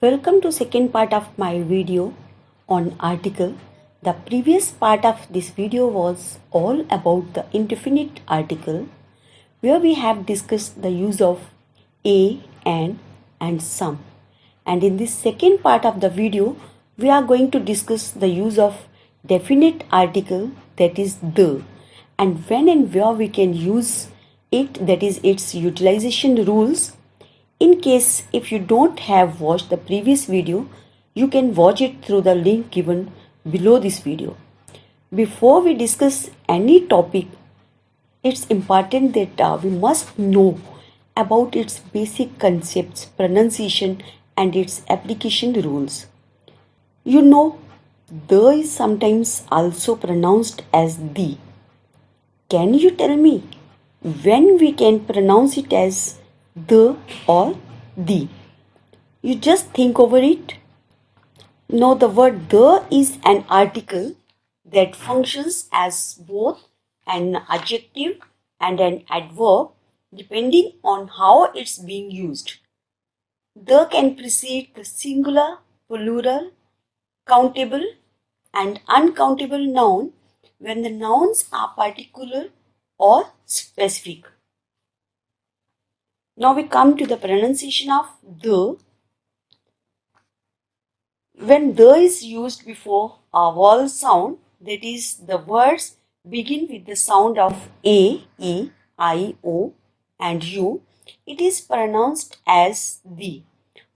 Welcome to second part of my video on article. The previous part of this video was all about the indefinite article where we have discussed the use of a, and some. And in this second part of the video we are going to discuss the use of definite article, that is the, and when and where we can use it, that is its utilization rules. In case if you don't have watched the previous video, you can watch it through the link given below this video. Before we discuss any topic, it's important that we must know about its basic concepts, pronunciation, and its application rules. You know, the is sometimes also pronounced as the. Can you tell me when we can pronounce it as the or the? You just think over it. Now, the word the is an article that functions as both an adjective and an adverb depending on how it's being used. The can precede the singular, plural, countable, and uncountable noun when the nouns are particular or specific. Now we come to the pronunciation of the. When the is used before a vowel sound, that is, the words begin with the sound of a, e, I, o, and u, it is pronounced as the.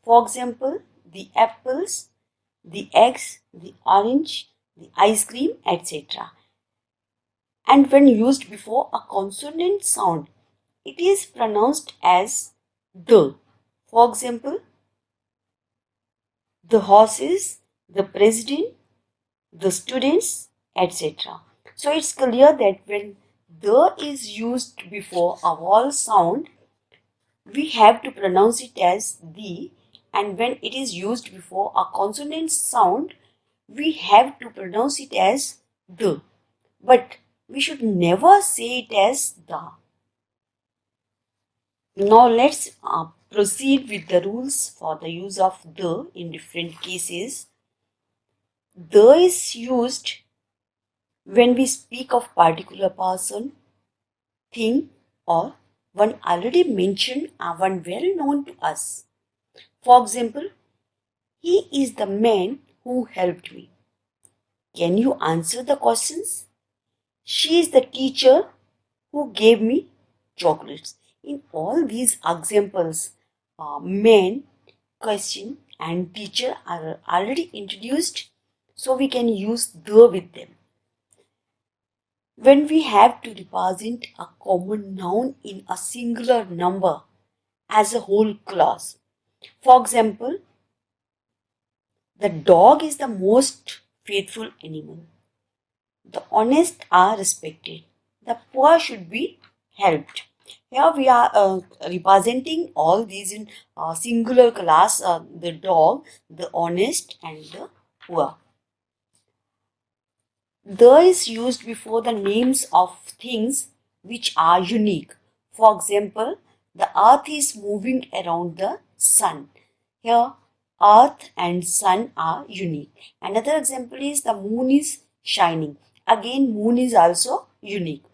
For example, the apples, the eggs, the orange, the ice cream, etc. And when used before a consonant sound, it is pronounced as the. For example, the horses, the president, the students, etc. So it's clear that when the is used before a vowel sound, we have to pronounce it as the, and when it is used before a consonant sound, we have to pronounce it as the. But we should never say it as the. Now let's proceed with the rules for the use of the in different cases. The is used when we speak of particular person, thing, or one already mentioned or one well known to us. For example, he is the man who helped me. Can you answer the questions? She is the teacher who gave me chocolates. In all these examples, man, question, and teacher are already introduced, so we can use the with them. When we have to represent a common noun in a singular number as a whole class. For example, the dog is the most faithful animal. The honest are respected. The poor should be helped. Here we are representing all these in singular class, the dog, the honest, and the poor. The is used before the names of things which are unique. For example, the earth is moving around the sun. Here, earth and sun are unique. Another example is the moon is shining. Again, moon is also unique.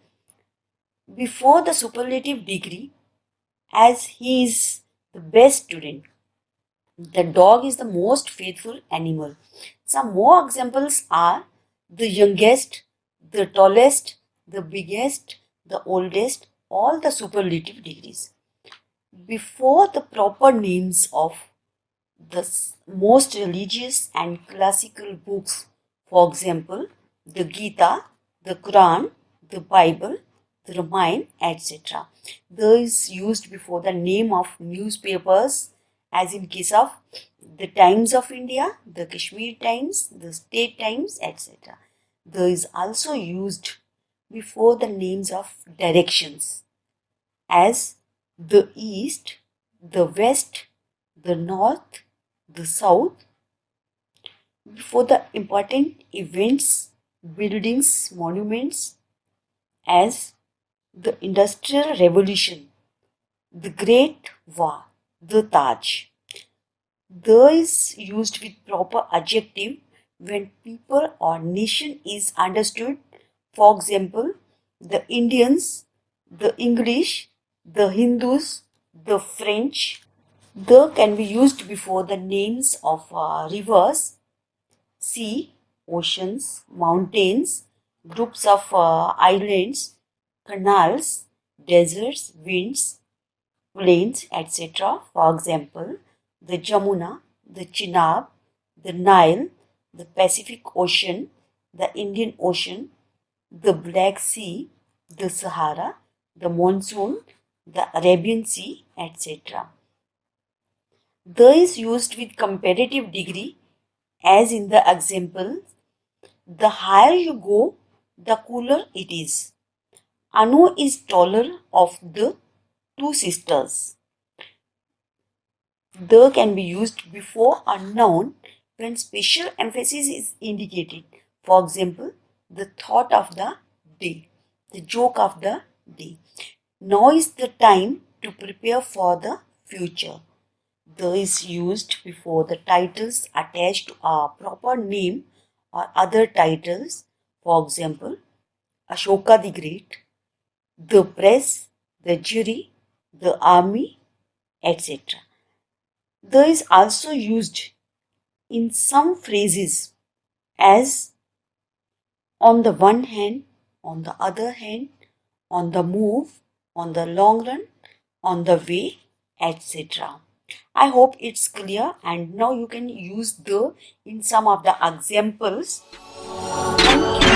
Before the superlative degree, as he is the best student, the dog is the most faithful animal. Some more examples are the youngest, the tallest, the biggest, the oldest, all the superlative degrees. Before the proper names of the most religious and classical books, for example, the Gita, the Quran, the Bible, the Ramayana, etc. Those used before the name of newspapers, as in case of the Times of India, the Kashmir Times, the State Times, etc. There is also used before the names of directions as the East, the West, the North, the South. Before the important events, buildings, monuments as the Industrial Revolution, the Great War, the Taj. The is used with proper adjective when people or nation is understood. For example, the Indians, the English, the Hindus, the French. The can be used before the names of rivers, sea, oceans, mountains, groups of islands, canals, deserts, winds, plains, etc. For example, the Jamuna, the Chenab, the Nile, the Pacific Ocean, the Indian Ocean, the Black Sea, the Sahara, the monsoon, the Arabian Sea, etc. The is used with comparative degree, as in the example, the higher you go, the cooler it is. Anu is taller of the two sisters. The can be used before a noun when special emphasis is indicated. For example, the thought of the day, the joke of the day. Now is the time to prepare for the future. The is used before the titles attached to a proper name or other titles. For example, Ashoka the Great, the press, the jury, the army, etc. The is also used in some phrases as on the one hand, on the other hand, on the move, on the long run, on the way, etc. I hope it's clear, and now you can use the in some of the examples. Thank you.